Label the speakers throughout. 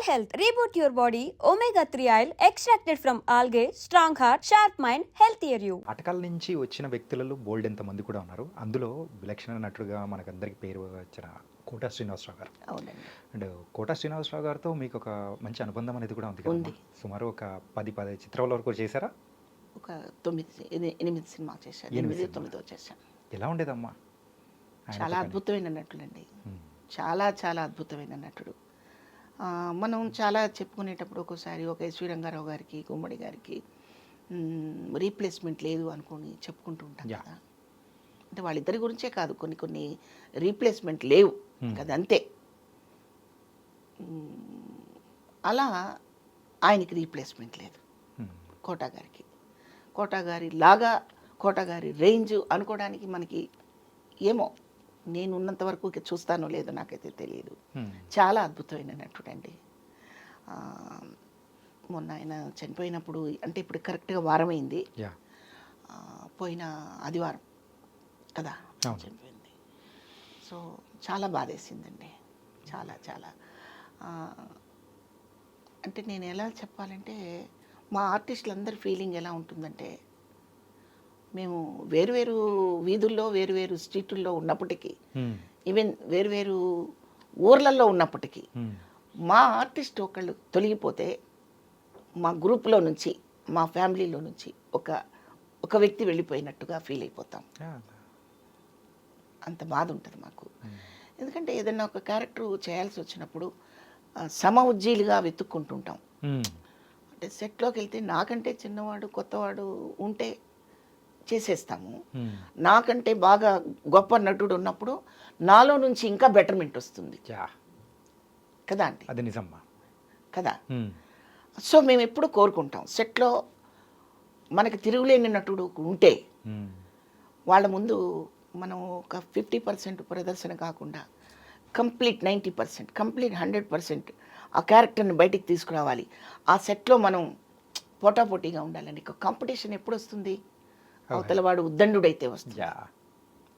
Speaker 1: health. Reboot your body. Omega-3 oil extracted from algae. Strong heart, sharp mind, healthier you.
Speaker 2: అటకాల నుంచి వచ్చిన వ్యక్తులలో బోల్డ్ ఎంతమంది కూడా ఉన్నారు. అందులో విలక్షణ నటుడుగా మనకందరికి పేరు వచ్చిన కోటా శ్రీనివాసరావు గారు.
Speaker 3: అవునండి.
Speaker 2: అండ్ కోటా శ్రీనివాసరావు గారితో మీకు ఒక మంచి అనుబంధం అనేది కూడా ఉంది కదా. సుమారు ఒక 10 చిత్రాల వరకు చేశారా?
Speaker 3: ఒక 8 సినిమాలు చేశాను. 8, 9 చేశాను.
Speaker 2: ఎలా ఉండేదమ్మా?
Speaker 3: చాలా అద్భుతమైన నటులండి. చాలా చాలా అద్భుతమైన నటుడు. మనం చాలా చెప్పుకునేటప్పుడు ఒక్కోసారి ఒక ఎస్వి రంగారావు గారికి, గుమ్మడి గారికి రీప్లేస్మెంట్ లేదు అనుకొని చెప్పుకుంటూ ఉంటాం కదా. అంటే వాళ్ళిద్దరి గురించే కాదు, కొన్ని రీప్లేస్మెంట్ లేవు కదా, అంతే. అలా ఆయనకి రీప్లేస్మెంట్ లేదు కోటా గారికి. కోటా గారి లాగా, కోటా గారి రేంజ్ అనుకోవడానికి మనకి ఏమో, నేను ఉన్నంత వరకు చూస్తానో లేదో నాకైతే తెలియదు. చాలా అద్భుతమైన నటుడండి. మొన్న ఆయన చనిపోయినప్పుడు, అంటే ఇప్పుడు కరెక్ట్గా వారమైంది, పోయిన ఆదివారం కదా చనిపోయింది. సో చాలా బాధేసిందండి, చాలా చాలా. అంటే నేను ఎలా చెప్పాలంటే, మా ఆర్టిస్టులందరి ఫీలింగ్ ఎలా ఉంటుందంటే, మేము వేరువేరు వీధుల్లో, వేరువేరు స్ట్రీటుల్లో ఉన్నప్పటికీ, ఈవెన్ వేరువేరు ఊర్లలో ఉన్నప్పటికీ, మా ఆర్టిస్ట్ ఒకళ్ళు తొలగిపోతే మా గ్రూప్లో నుంచి, మా ఫ్యామిలీలో నుంచి ఒక వ్యక్తి వెళ్ళిపోయినట్టుగా ఫీల్ అయిపోతాం. అంత బాధ ఉంటుంది మాకు. ఎందుకంటే ఏదైనా ఒక క్యారెక్టర్ చేయాల్సి వచ్చినప్పుడు సమఉజ్జీలుగా వెతుక్కుంటుంటాం. అంటే సెట్లోకి వెళ్తే నాకంటే చిన్నవాడు, కొత్తవాడు ఉంటే చేసేస్తాము. నాకంటే బాగా గొప్ప నటుడు ఉన్నప్పుడు నాలో నుంచి ఇంకా బెటర్మెంట్ వస్తుంది కదా అండి.
Speaker 2: అది నిజమ్మా
Speaker 3: కదా. సో మేము ఎప్పుడు కోరుకుంటాం, సెట్లో మనకి తిరుగులేని నటుడు ఉంటే వాళ్ళ ముందు మనం ఒక 50% ప్రదర్శన కాకుండా కంప్లీట్ 90%, కంప్లీట్ 100% ఆ క్యారెక్టర్ని బయటికి తీసుకురావాలి. ఆ సెట్లో మనం పోటాపోటీగా ఉండాలండి. కాంపిటీషన్ ఎప్పుడు వస్తుంది? అవతల వాడు ఉద్దండుడైతే వస్తుంది.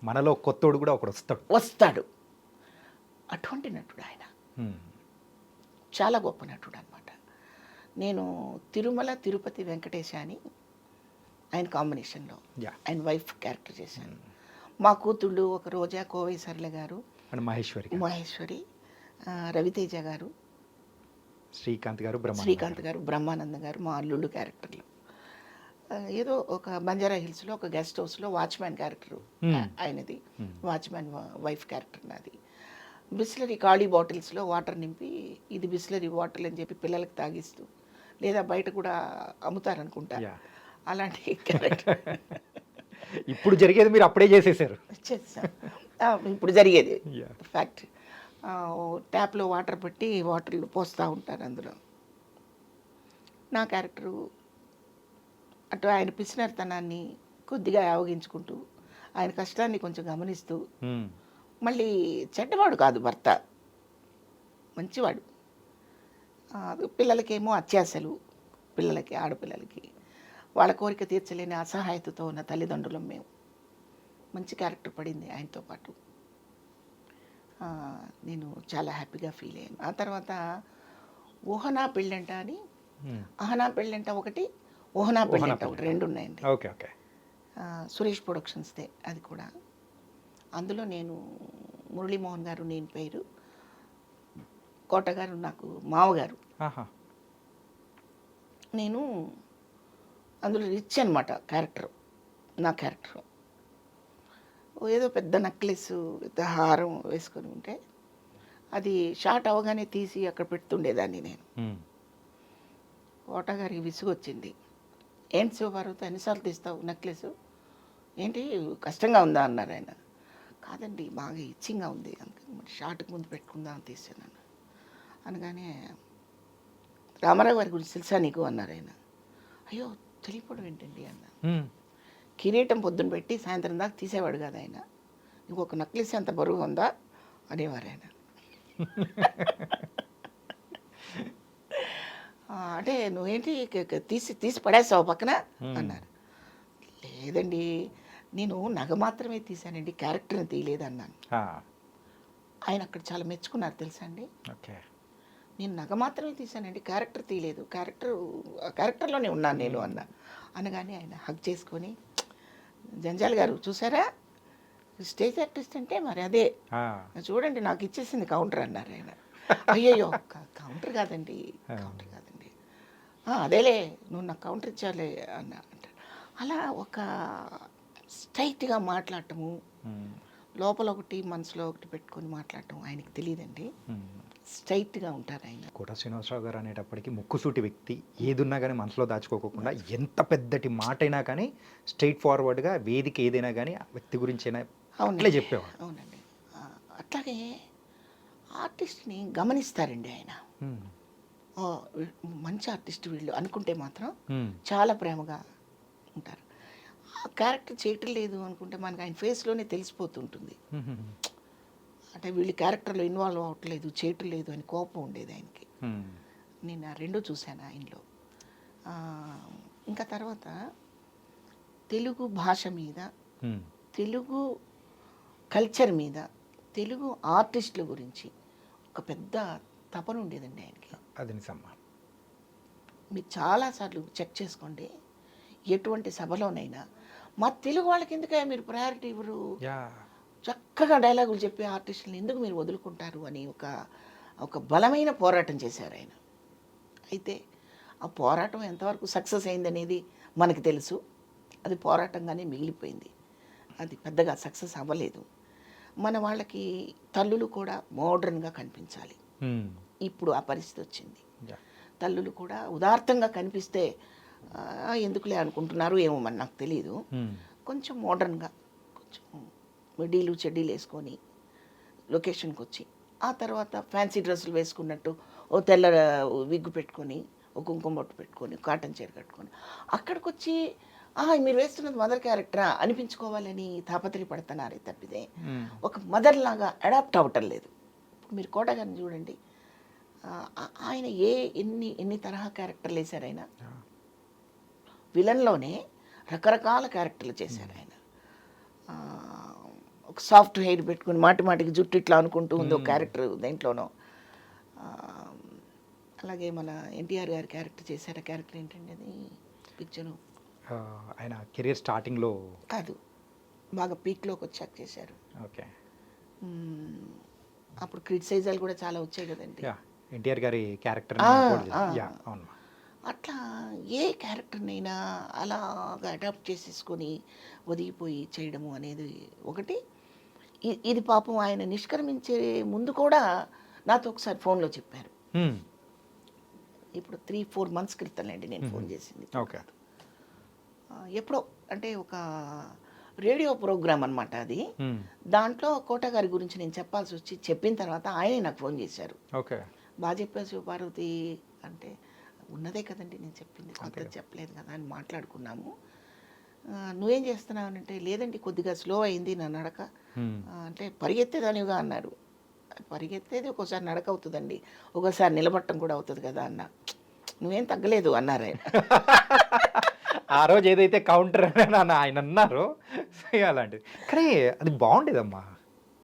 Speaker 2: మనలో కొత్తోడు కూడా ఒకడు
Speaker 3: వస్తాడు. అటువంటి నటుడు ఆయన. చాలా గొప్ప నటుడు అనమాట. నేను తిరుమల తిరుపతి వెంకటేశ అని ఆయన కాంబినేషన్లో ఆయన వైఫ్ క్యారెక్టర్ చేశాను. మా కూతుళ్ళు ఒక రోజా, కోవై సర్ల గారు, మహేశ్వరి, రవితేజ గారు,
Speaker 2: శ్రీకాంత్
Speaker 3: గారు, బ్రహ్మానంద గారు మా అల్లుళ్ళు క్యారెక్టర్లు. ఏదో ఒక బంజారా హిల్స్లో ఒక గెస్ట్ హౌస్లో వాచ్మ్యాన్ క్యారెక్టర్ ఆయనది, వాచ్మ్యాన్ వైఫ్ క్యారెక్టర్ నాది. బిస్లరీ ఖాళీ బాటిల్స్లో వాటర్ నింపి, ఇది బిస్లరీ వాటర్ అని చెప్పి పిల్లలకి తాగిస్తూ, లేదా బయట కూడా అమ్ముతారనుకుంటా, అలాంటి క్యారెక్టర్.
Speaker 2: ఇప్పుడు జరిగేది మీరు అప్పుడే చేసేసారు.
Speaker 3: ఇప్పుడు జరిగేది ఫ్యాక్ట్. ట్యాప్లో వాటర్ పెట్టి వాటర్లు పోస్తూ ఉంటారు. అందులో నా క్యారెక్టరు అటు ఆయన పిసినర్తనాన్ని కొద్దిగా ఆవగించుకుంటూ, ఆయన కష్టాన్ని కొంచెం గమనిస్తూ, మళ్ళీ చెడ్డవాడు కాదు భర్త, మంచివాడు. పిల్లలకేమో అత్యాశలు, పిల్లలకి, ఆడపిల్లలకి వాళ్ళ కోరిక తీర్చలేని అసహాయతతో ఉన్న తల్లిదండ్రులం మేము. మంచి క్యారెక్టర్ పడింది ఆయనతో పాటు. నేను చాలా హ్యాపీగా ఫీల్ అయ్యాను. ఆ తర్వాత ఊహనా పెళ్ళంట అని, అహనా పెళ్ళంట ఒకటి, ఊహనా పెళ్ళంట ఒకటి, 2 ఉన్నాయండి. సురేష్ ప్రొడక్షన్స్దే అది కూడా. అందులో నేను మురళీమోహన్ గారు నేను పేరు, కోట గారు నాకు మావగారు. నేను అందులో రిచ్ అనమాట క్యారెక్టర్. నా క్యారెక్టర్ ఏదో పెద్ద నెక్లెస్, పెద్ద హారం వేసుకొని ఉంటే, అది షార్ట్ అవగానే తీసి అక్కడ పెడుతుండేదాన్ని నేను. కోట గారికి విసుగు వచ్చింది. ఏంటి శివపార్వతి ఎన్నిసార్లు తీస్తావు నెక్లెస్, ఏంటి కష్టంగా ఉందా అన్నారు ఆయన. కాదండి, బాగా ఇచ్చింగ్గా ఉంది, అందుకని షార్ట్కి ముందు పెట్టుకుందాం అని తీసాను అనగానే, రామారావు గారి గురించి తెలుసా నీకు అన్నారు ఆయన. అయ్యో తెలియపోవడం ఏంటండి అన్న. కిరీటం పొద్దున పెట్టి సాయంత్రం దాకా తీసేవాడు కదా ఆయన, ఇంకొక నెక్లెస్ అంత బరువు ఉందా అనేవారు ఆయన. అంటే నువ్వేంటి తీసి పడేస్తావు పక్కన అన్నారు. లేదండి, నేను నగ మాత్రమే తీశానండి, క్యారెక్టర్ని తీయలేదు అన్నాను. ఆయన అక్కడ చాలా మెచ్చుకున్నారు తెలుసా అండి. నేను నగ మాత్రమే తీశానండి, క్యారెక్టర్ తీయలేదు, క్యారెక్టర్లోనే ఉన్నాను నేను అనగానే ఆయన హగ్ చేసుకొని, జంజాల్ గారు చూసారా స్టేజ్ ఆర్టిస్ట్ అంటే మరి అదే, చూడండి నాకు ఇచ్చేసింది కౌంటర్ అన్నారు ఆయన. అయ్యయ్యో కౌంటర్ కాదండి, కౌంటర్ కాదండి, అదేలే నువ్వు నాకు కౌంటర్ ఇచ్చాలే అంటారు. అలా ఒక స్ట్రైట్గా మాట్లాడటము, లోపల ఒకటి మనసులో ఒకటి పెట్టుకొని మాట్లాడటం ఆయనకి తెలియదండి. స్ట్రైట్గా ఉంటారు ఆయన.
Speaker 2: కోట శ్రీనివాసరావు గారు అనేటప్పటికి ముక్కుసూటి వ్యక్తి, ఏదున్నా కానీ మనసులో దాచుకోకుండా ఎంత పెద్దటి మాట అయినా కానీ స్ట్రైట్ ఫార్వర్డ్గా వేదిక ఏదైనా కానీ ఆ వ్యక్తి గురించి అయినా అట్లే చెప్పేవాడు.
Speaker 3: అవునండి. అట్లాగే ఆర్టిస్ట్ని గమనిస్తారండి ఆయన. మంచి ఆర్టిస్ట్ వీళ్ళు అనుకుంటే మాత్రం చాలా ప్రేమగా ఉంటారు. ఆ క్యారెక్టర్ చేయటం లేదు అనుకుంటే మనకు ఆయన ఫేస్లోనే తెలిసిపోతుంటుంది. అంటే వీళ్ళు క్యారెక్టర్లో ఇన్వాల్వ్ అవ్వట్లేదు, చేయటం లేదు అని కోపం ఉండేది ఆయనకి. నేను ఆ రెండూ చూశాను ఆయనలో. ఇంకా తర్వాత తెలుగు భాష మీద, తెలుగు కల్చర్ మీద, తెలుగు ఆర్టిస్టుల గురించి ఒక పెద్ద తపన ఉండేదండి ఆయనకి.
Speaker 2: అది నిజమ్మా.
Speaker 3: మీరు చాలాసార్లు చెక్ చేసుకోండి, ఎటువంటి సభలోనైనా మా తెలుగు వాళ్ళకి ఎందుకయ్యా మీరు ప్రయారిటీ ఇవ్వరు, చక్కగా డైలాగులు చెప్పే ఆర్టిస్టులను ఎందుకు మీరు వదులుకుంటారు అని ఒక బలమైన పోరాటం చేశారు ఆయన. అయితే ఆ పోరాటం ఎంతవరకు సక్సెస్ అయిందనేది మనకు తెలుసు. అది పోరాటంగానే మిగిలిపోయింది, అది పెద్దగా సక్సెస్ అవ్వలేదు. మన వాళ్ళకి తల్లులు కూడా మోడ్రన్గా కనిపించాలి. ఇప్పుడు ఆ పరిస్థితి వచ్చింది. తల్లులు కూడా ఉదార్థంగా కనిపిస్తే ఎందుకులే అనుకుంటున్నారు ఏమో మరి నాకు తెలియదు. కొంచెం మోడ్రన్గా, కొంచెం మిడీలు చెడ్డీలు వేసుకొని లొకేషన్కి వచ్చి, ఆ తర్వాత ఫ్యాన్సీ డ్రెస్సులు వేసుకున్నట్టు ఓ తెల్ల విగ్గు పెట్టుకొని, ఒక కుంకుమ బొట్టు పెట్టుకొని, కాటన్ చీర కట్టుకొని అక్కడికి వచ్చి మీరు వేస్తున్నది మదర్ క్యారెక్టరా అనిపించుకోవాలని తాపత్రయపడుతున్నారే తప్పితే ఒక మదర్ లాగా అడాప్ట్ అవ్వటం లేదు. మీరు కోట గారిని చూడండి, ఆయన ఎన్ని తరహా క్యారెక్టర్లు వేశారు ఆయన. విలన్లోనే రకరకాల క్యారెక్టర్లు చేశారు ఆయన. ఒక సాఫ్ట్ హెయిర్ పెట్టుకుని మాటికి జుట్టు ఇట్లా అనుకుంటూ ఉంది ఒక క్యారెక్టర్ దేంట్లోనో. అలాగే మన ఎన్టీఆర్ గారి క్యారెక్టర్ చేశారు. ఆ క్యారెక్టర్ ఏంటండి అది పిక్చరు?
Speaker 2: ఆయన కెరీర్ స్టార్టింగ్లో
Speaker 3: కాదు, బాగా పీక్లోకి వచ్చాక చేశారు.
Speaker 2: ఓకే.
Speaker 3: అప్పుడు క్రిటిసైజాలు కూడా చాలా వచ్చాయి కదండి.
Speaker 2: ఎన్టీఆర్ గారి క్యారెక్టర్. అవును.
Speaker 3: అట్లా ఏ క్యారెక్టర్నైనా అలాగా అడాప్ట్ చేసేసుకొని ఒదిగిపోయి చేయడము అనేది ఒకటి. ఇది పాపం ఆయన నిష్క్రమించే ముందు కూడా నాతో ఒకసారి ఫోన్లో చెప్పారు. ఇప్పుడు 3-4 months క్రితంలేండి నేను ఫోన్ చేసింది.
Speaker 2: ఓకే.
Speaker 3: ఎప్పుడో అంటే ఒక రేడియో ప్రోగ్రామ్ అనమాట అది. దాంట్లో కోట గారి గురించి నేను చెప్పాల్సి వచ్చి చెప్పిన తర్వాత ఆయనే నాకు ఫోన్ చేశారు.
Speaker 2: ఓకే.
Speaker 3: బాగా చెప్పావు శివపార్వతి అంటే, ఉన్నదే కదండి నేను చెప్పింది, కొత్తది చెప్పలేదు కదా అని మాట్లాడుకున్నాము. నువ్వేం చేస్తున్నావు అంటే, లేదండి కొద్దిగా స్లో అయింది నా నడక అంటే, పరిగెత్తేదానివిగా అన్నారు. పరిగెత్తేది ఒక్కోసారి నడక అవుతుందండి, ఒక్కోసారి నిలబట్టం కూడా అవుతుంది కదా అన్న. నువ్వేం తగ్గలేదు అన్నారు ఆయన.
Speaker 2: ఆ రోజు ఏదైతే కౌంటర్ ఆయన అన్నారు అలాంటిది, కానీ అది బాగుండేదమ్మా.